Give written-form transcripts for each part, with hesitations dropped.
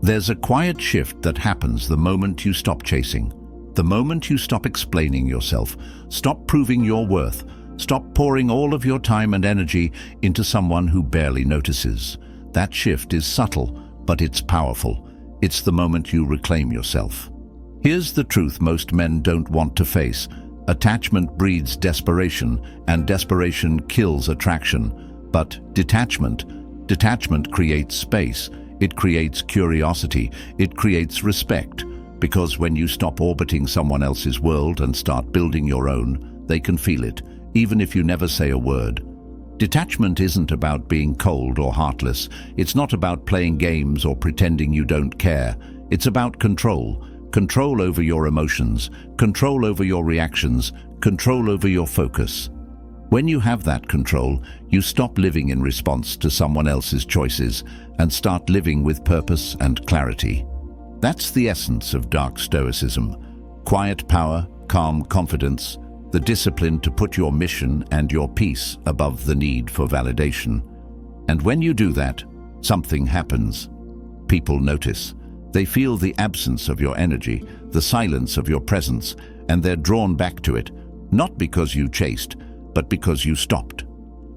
There's a quiet shift that happens the moment you stop chasing. The moment you stop explaining yourself, stop proving your worth, stop pouring all of your time and energy into someone who barely notices. That shift is subtle, but it's powerful. It's the moment you reclaim yourself. Here's the truth most men don't want to face. Attachment breeds desperation, and desperation kills attraction. But detachment creates space. It creates curiosity. It creates respect. Because when you stop orbiting someone else's world and start building your own, they can feel it, even if you never say a word. Detachment isn't about being cold or heartless. It's not about playing games or pretending you don't care. It's about control. Control over your emotions, control over your reactions, control over your focus. When you have that control, you stop living in response to someone else's choices and start living with purpose and clarity. That's the essence of Dark Stoicism. Quiet power, calm confidence, the discipline to put your mission and your peace above the need for validation. And when you do that, something happens. People notice. They feel the absence of your energy, the silence of your presence, and they're drawn back to it, not because you chased, but because you stopped.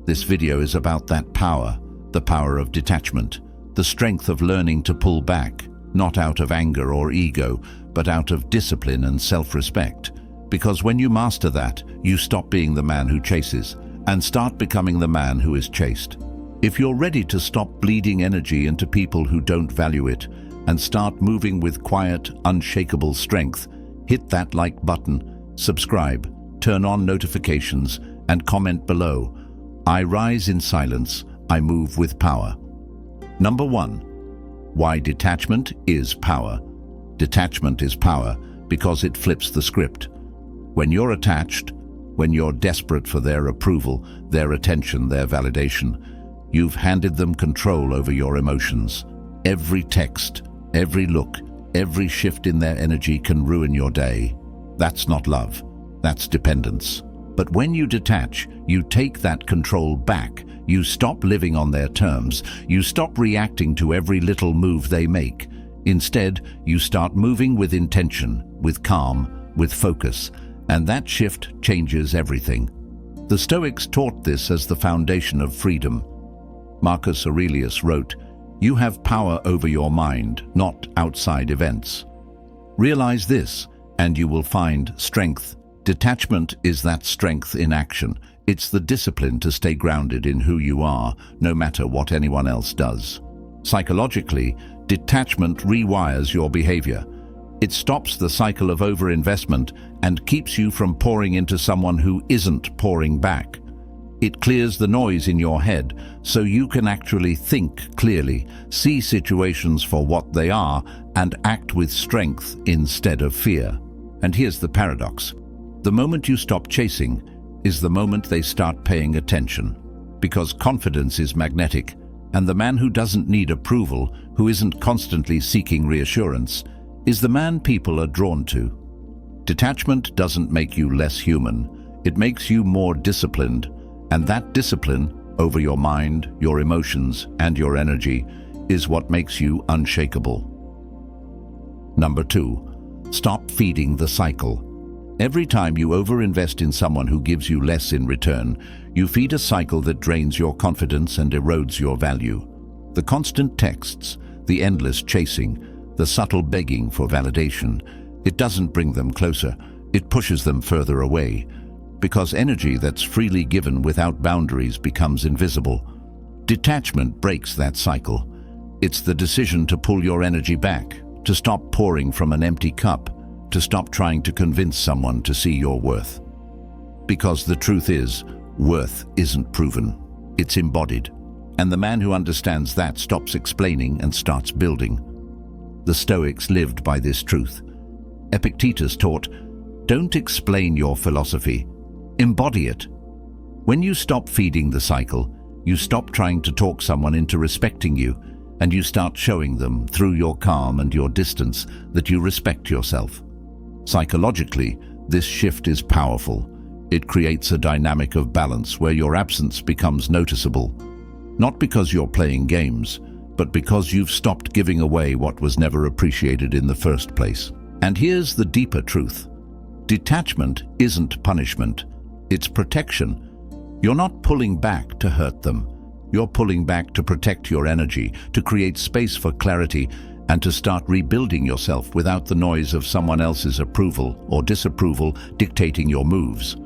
This video is about that power, the power of detachment, the strength of learning to pull back, not out of anger or ego, but out of discipline and self-respect. Because when you master that, you stop being the man who chases and start becoming the man who is chased. If you're ready to stop bleeding energy into people who don't value it and start moving with quiet, unshakable strength, hit that like button, subscribe, turn on notifications, and comment below. I rise in silence, I move with power. Number 1. Why detachment is power. Detachment is power because it flips the script. When you're attached, when you're desperate for their approval, their attention, their validation, you've handed them control over your emotions. Every text, every look, every shift in their energy can ruin your day. That's not love, that's dependence. But when you detach, you take that control back. You stop living on their terms. You stop reacting to every little move they make. Instead, you start moving with intention, with calm, with focus, and that shift changes everything. The Stoics taught this as the foundation of freedom. Marcus Aurelius wrote, "You have power over your mind, not outside events." Realize this, and you will find strength. Detachment is that strength in action. It's the discipline to stay grounded in who you are, no matter what anyone else does. Psychologically, detachment rewires your behavior. It stops the cycle of overinvestment and keeps you from pouring into someone who isn't pouring back. It clears the noise in your head so you can actually think clearly, see situations for what they are, and act with strength instead of fear. And here's the paradox. The moment you stop chasing is the moment they start paying attention. Because confidence is magnetic, and the man who doesn't need approval, who isn't constantly seeking reassurance, is the man people are drawn to. Detachment doesn't make you less human. It makes you more disciplined, and that discipline over your mind, your emotions, and your energy is what makes you unshakable. Number 2. Stop feeding the cycle. Every time you overinvest in someone who gives you less in return, you feed a cycle that drains your confidence and erodes your value. The constant texts, the endless chasing, the subtle begging for validation, it doesn't bring them closer, it pushes them further away. Because energy that's freely given without boundaries becomes invisible. Detachment breaks that cycle. It's the decision to pull your energy back, to stop pouring from an empty cup, to stop trying to convince someone to see your worth. Because the truth is, worth isn't proven, it's embodied. And the man who understands that stops explaining and starts building. The Stoics lived by this truth. Epictetus taught, "Don't explain your philosophy, embody it." When you stop feeding the cycle, you stop trying to talk someone into respecting you, and you start showing them, through your calm and your distance, that you respect yourself. Psychologically, this shift is powerful. It creates a dynamic of balance where your absence becomes noticeable. Not because you're playing games, but because you've stopped giving away what was never appreciated in the first place. And here's the deeper truth. Detachment isn't punishment, it's protection. You're not pulling back to hurt them. You're pulling back to protect your energy, to create space for clarity, and to start rebuilding yourself without the noise of someone else's approval or disapproval dictating your moves.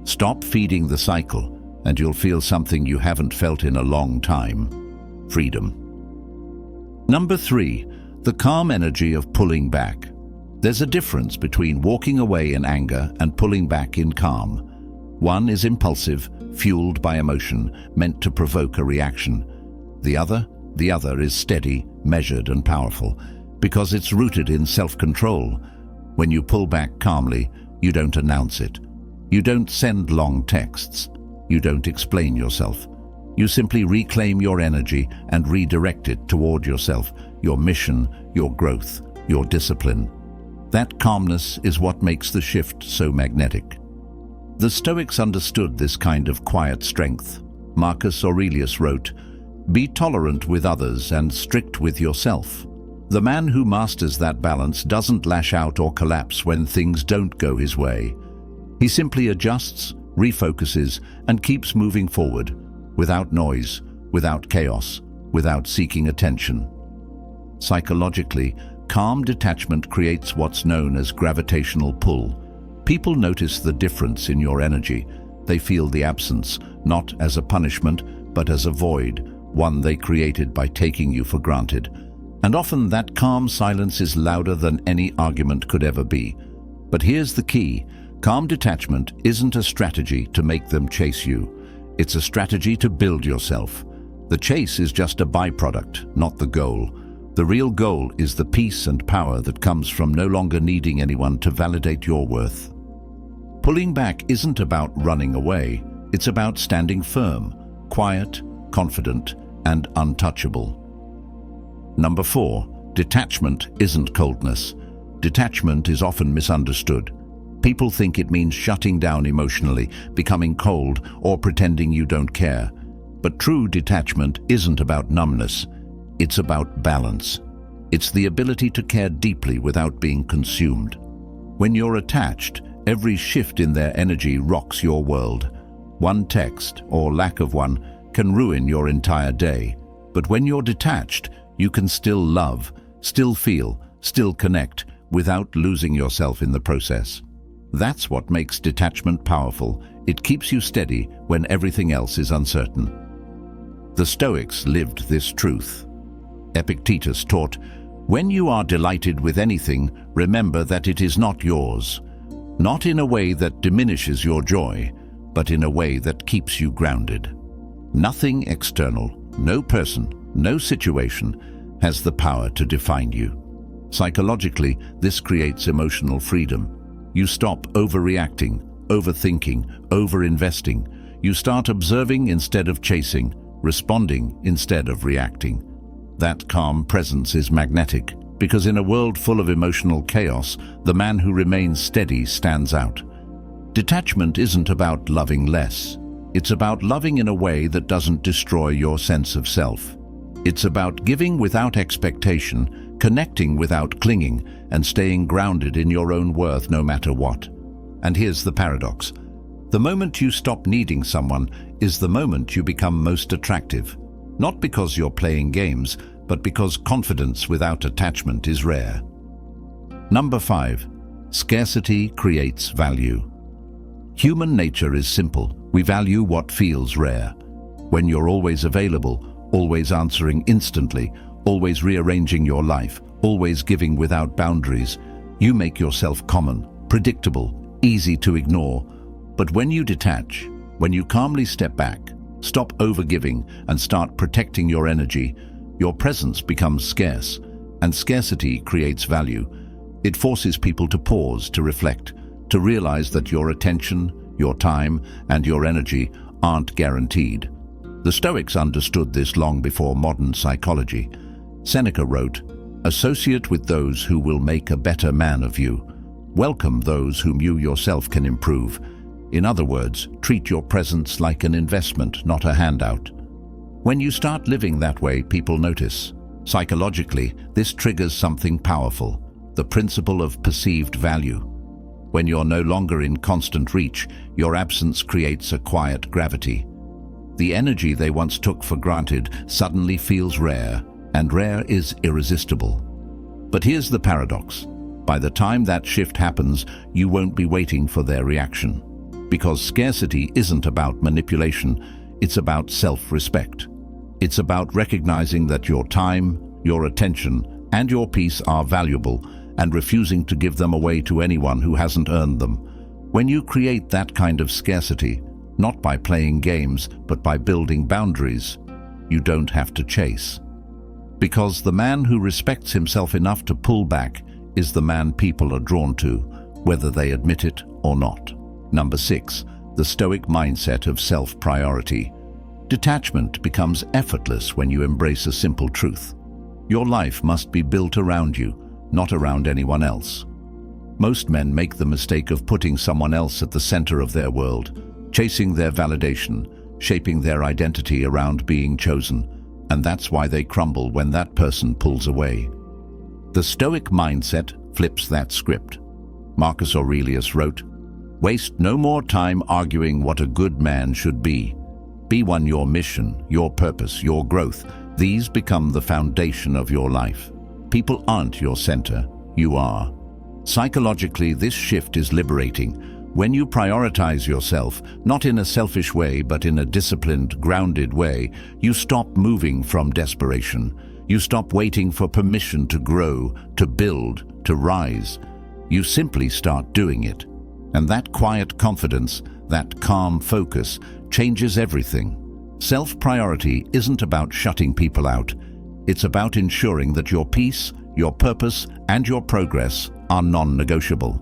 Stop feeding the cycle, and you'll feel something you haven't felt in a long time: freedom. Number 3, the calm energy of pulling back. There's a difference between walking away in anger and pulling back in calm. One is impulsive, fueled by emotion, meant to provoke a reaction. The other is steady, measured and powerful, because it's rooted in self-control. When you pull back calmly, you don't announce it. You don't send long texts. You don't explain yourself. You simply reclaim your energy and redirect it toward yourself, your mission, your growth, your discipline. That calmness is what makes the shift so magnetic. The Stoics understood this kind of quiet strength. Marcus Aurelius wrote, "Be tolerant with others and strict with yourself." The man who masters that balance doesn't lash out or collapse when things don't go his way. He simply adjusts, refocuses, and keeps moving forward, without noise, without chaos, without seeking attention. Psychologically, calm detachment creates what's known as gravitational pull. People notice the difference in your energy. They feel the absence, not as a punishment, but as a void, one they created by taking you for granted. And often that calm silence is louder than any argument could ever be. But here's the key. Calm detachment isn't a strategy to make them chase you. It's a strategy to build yourself. The chase is just a byproduct, not the goal. The real goal is the peace and power that comes from no longer needing anyone to validate your worth. Pulling back isn't about running away. It's about standing firm, quiet, confident, and untouchable. Number 4, detachment isn't coldness. Detachment is often misunderstood. People think it means shutting down emotionally, becoming cold, or pretending you don't care. But true detachment isn't about numbness. It's about balance. It's the ability to care deeply without being consumed. When you're attached, every shift in their energy rocks your world. One text, or lack of one, can ruin your entire day. But when you're detached, you can still love, still feel, still connect, without losing yourself in the process. That's what makes detachment powerful. It keeps you steady when everything else is uncertain. The Stoics lived this truth. Epictetus taught, "When you are delighted with anything, remember that it is not yours. Not in a way that diminishes your joy, but in a way that keeps you grounded." Nothing external, no person, no situation has the power to define you. Psychologically, this creates emotional freedom. You stop overreacting, overthinking, overinvesting. You start observing instead of chasing, responding instead of reacting. That calm presence is magnetic, because in a world full of emotional chaos, the man who remains steady stands out. Detachment isn't about loving less. It's about loving in a way that doesn't destroy your sense of self. It's about giving without expectation, connecting without clinging, and staying grounded in your own worth no matter what. And here's the paradox. The moment you stop needing someone is the moment you become most attractive. Not because you're playing games, but because confidence without attachment is rare. Number 5, scarcity creates value. Human nature is simple. We value what feels rare. When you're always available, always answering instantly, always rearranging your life, always giving without boundaries, you make yourself common, predictable, easy to ignore. But when you detach, when you calmly step back, stop overgiving and start protecting your energy, your presence becomes scarce, and scarcity creates value. It forces people to pause, to reflect, to realize that your attention, your time, and your energy aren't guaranteed. The Stoics understood this long before modern psychology. Seneca wrote, "Associate with those who will make a better man of you. Welcome those whom you yourself can improve." In other words, treat your presence like an investment, not a handout. When you start living that way, people notice. Psychologically, this triggers something powerful, the principle of perceived value. When you're no longer in constant reach, your absence creates a quiet gravity. The energy they once took for granted suddenly feels rare, and rare is irresistible. But here's the paradox. By the time that shift happens, you won't be waiting for their reaction. Because scarcity isn't about manipulation, it's about self-respect. It's about recognizing that your time, your attention, and your peace are valuable and refusing to give them away to anyone who hasn't earned them. When you create that kind of scarcity, not by playing games, but by building boundaries, you don't have to chase. Because the man who respects himself enough to pull back is the man people are drawn to, whether they admit it or not. Number 6, the Stoic mindset of self-priority. Detachment becomes effortless when you embrace a simple truth. Your life must be built around you, not around anyone else. Most men make the mistake of putting someone else at the center of their world, chasing their validation, shaping their identity around being chosen, and that's why they crumble when that person pulls away. The Stoic mindset flips that script. Marcus Aurelius wrote, "Waste no more time arguing what a good man should be. Be one your mission, your purpose, your growth. These become the foundation of your life. People aren't your center, you are." Psychologically, this shift is liberating. When you prioritize yourself, not in a selfish way, but in a disciplined, grounded way, you stop moving from desperation. You stop waiting for permission to grow, to build, to rise. You simply start doing it. And that quiet confidence, that calm focus, changes everything. Self-priority isn't about shutting people out. It's about ensuring that your peace, your purpose, and your progress are non-negotiable.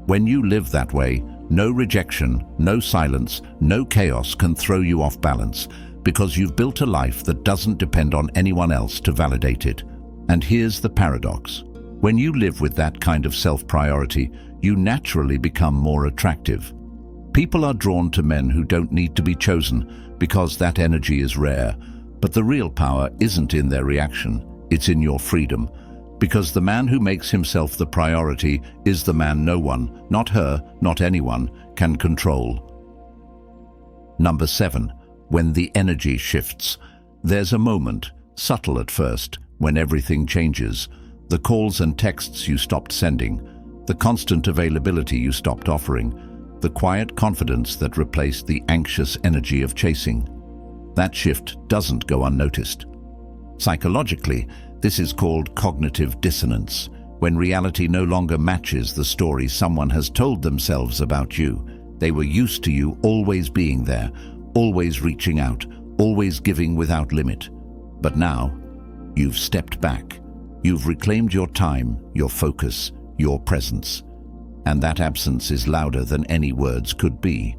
When you live that way, no rejection, no silence, no chaos can throw you off balance, because you've built a life that doesn't depend on anyone else to validate it. And here's the paradox. When you live with that kind of self-priority, you naturally become more attractive. People are drawn to men who don't need to be chosen because that energy is rare. But the real power isn't in their reaction, it's in your freedom. Because the man who makes himself the priority is the man no one, not her, not anyone, can control. Number 7, when the energy shifts. There's a moment, subtle at first, when everything changes. The calls and texts you stopped sending, the constant availability you stopped offering, the quiet confidence that replaced the anxious energy of chasing. That shift doesn't go unnoticed. Psychologically, this is called cognitive dissonance, when reality no longer matches the story someone has told themselves about you. They were used to you always being there, always reaching out, always giving without limit. But now, you've stepped back. You've reclaimed your time, your focus, your presence. And that absence is louder than any words could be.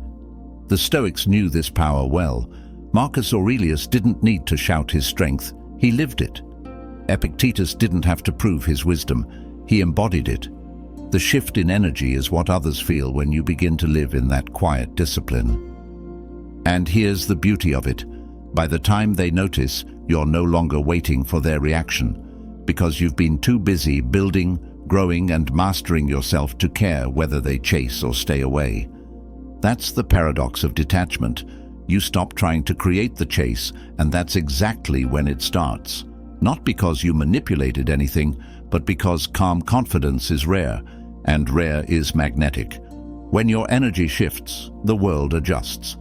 The Stoics knew this power well. Marcus Aurelius didn't need to shout his strength, he lived it. Epictetus didn't have to prove his wisdom, he embodied it. The shift in energy is what others feel when you begin to live in that quiet discipline. And here's the beauty of it. By the time they notice, you're no longer waiting for their reaction, because you've been too busy building, growing, and mastering yourself to care whether they chase or stay away. That's the paradox of detachment. You stop trying to create the chase, and that's exactly when it starts. Not because you manipulated anything, but because calm confidence is rare, and rare is magnetic. When your energy shifts, the world adjusts.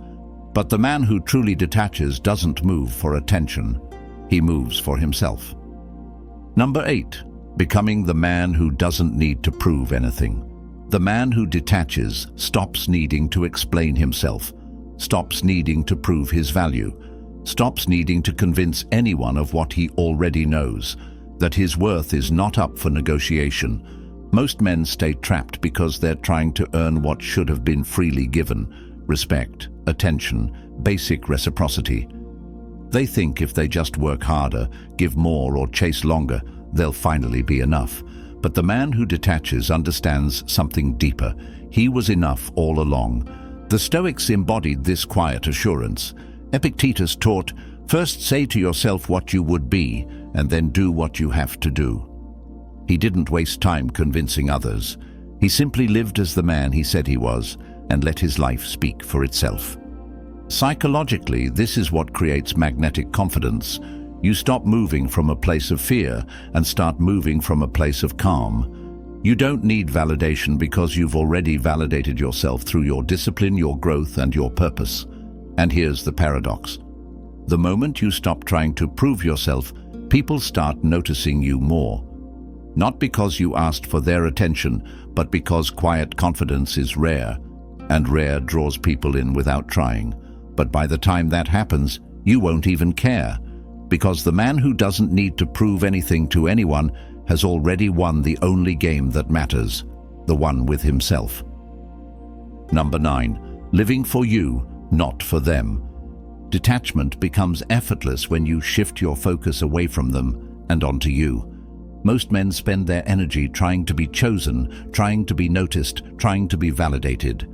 But the man who truly detaches doesn't move for attention. He moves for himself. Number 8, becoming the man who doesn't need to prove anything. The man who detaches stops needing to explain himself, stops needing to prove his value, stops needing to convince anyone of what he already knows, that his worth is not up for negotiation. Most men stay trapped because they're trying to earn what should have been freely given: respect, attention, basic reciprocity. They think if they just work harder, give more, or chase longer, they'll finally be enough. But the man who detaches understands something deeper. He was enough all along. The Stoics embodied this quiet assurance. Epictetus taught, "First say to yourself what you would be, and then do what you have to do. He didn't waste time convincing others. He simply lived as the man he said he was and let his life speak for itself. Psychologically, this is what creates magnetic confidence. You stop moving from a place of fear and start moving from a place of calm. You don't need validation because you've already validated yourself through your discipline, your growth, and your purpose. And here's the paradox. The moment you stop trying to prove yourself, people start noticing you more. Not because you asked for their attention, but because quiet confidence is rare, and rare draws people in without trying. But by the time that happens, you won't even care, because the man who doesn't need to prove anything to anyone has already won the only game that matters, the one with himself. Number 9. Living for you, not for them. Detachment becomes effortless when you shift your focus away from them and onto you. Most men spend their energy trying to be chosen, trying to be noticed, trying to be validated.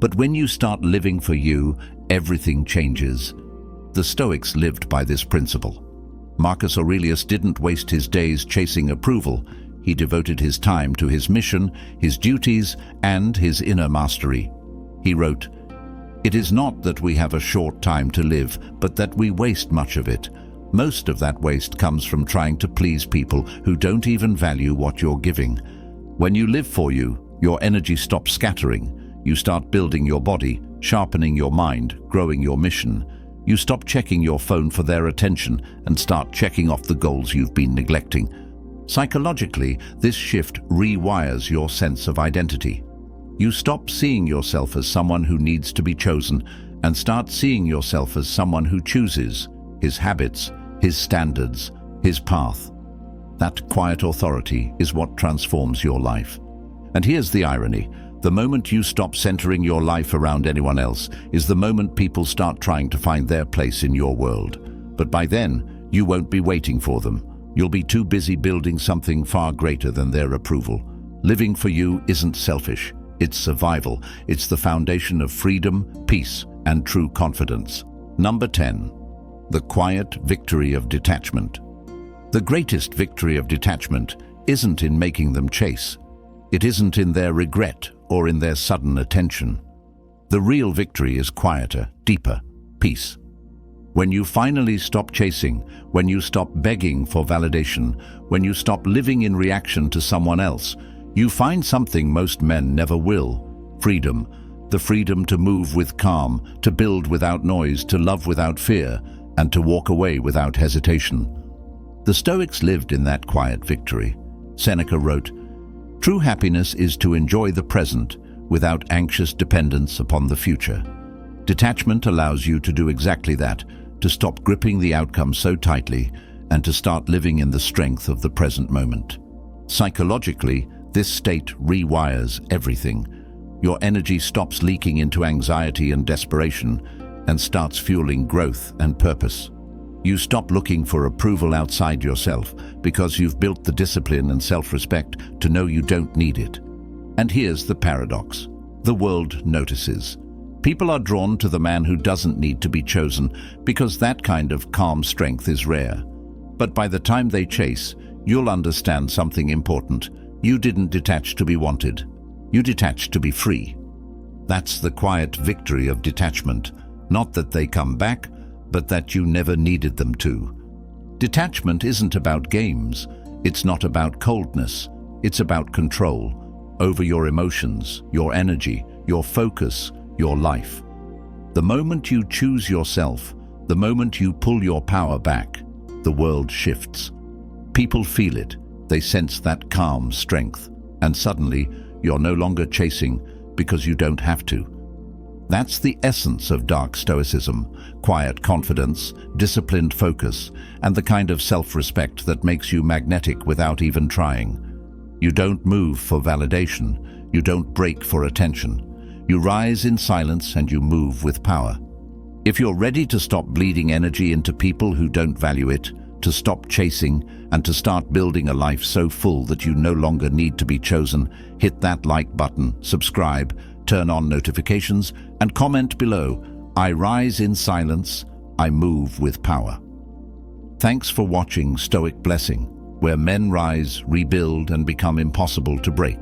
But when you start living for you, everything changes. The Stoics lived by this principle. Marcus Aurelius didn't waste his days chasing approval. He devoted his time to his mission, his duties, and his inner mastery. He wrote, "It is not that we have a short time to live, but that we waste much of it. Most of that waste comes from trying to please people who don't even value what you're giving. When you live for you, your energy stops scattering. You start building your body, sharpening your mind, growing your mission. You stop checking your phone for their attention and start checking off the goals you've been neglecting." Psychologically, this shift rewires your sense of identity. You stop seeing yourself as someone who needs to be chosen and start seeing yourself as someone who chooses his habits, his standards, his path. That quiet authority is what transforms your life. And here's the irony. The moment you stop centering your life around anyone else is the moment people start trying to find their place in your world. But by then, you won't be waiting for them. You'll be too busy building something far greater than their approval. Living for you isn't selfish. It's survival. It's the foundation of freedom, peace, and true confidence. Number 10. The quiet victory of detachment. The greatest victory of detachment isn't in making them chase. It isn't in their regret or in their sudden attention. The real victory is quieter, deeper, peace. When you finally stop chasing, when you stop begging for validation, when you stop living in reaction to someone else, you find something most men never will: freedom. The freedom to move with calm, to build without noise, to love without fear, and to walk away without hesitation. The Stoics lived in that quiet victory. Seneca wrote, "True happiness is to enjoy the present without anxious dependence upon the future." Detachment allows you to do exactly that, to stop gripping the outcome so tightly and to start living in the strength of the present moment. Psychologically, this state rewires everything. Your energy stops leaking into anxiety and desperation and starts fueling growth and purpose. You stop looking for approval outside yourself because you've built the discipline and self-respect to know you don't need it. And here's the paradox. The world notices. People are drawn to the man who doesn't need to be chosen because that kind of calm strength is rare. But by the time they chase, you'll understand something important. You didn't detach to be wanted. You detached to be free. That's the quiet victory of detachment. Not that they come back, but that you never needed them to. Detachment isn't about games. It's not about coldness. It's about control over your emotions, your energy, your focus, your life. The moment you choose yourself, the moment you pull your power back, the world shifts. People feel it. They sense that calm strength. And suddenly, you're no longer chasing because you don't have to. That's the essence of Dark Stoicism: quiet confidence, disciplined focus, and the kind of self-respect that makes you magnetic without even trying. You don't move for validation. You don't break for attention. You rise in silence and you move with power. If you're ready to stop bleeding energy into people who don't value it, to stop chasing, and to start building a life so full that you no longer need to be chosen, hit that like button, subscribe, turn on notifications, and comment below. I rise in silence, I move with power. Thanks for watching Stoic Blessing, where men rise, rebuild, and become impossible to break.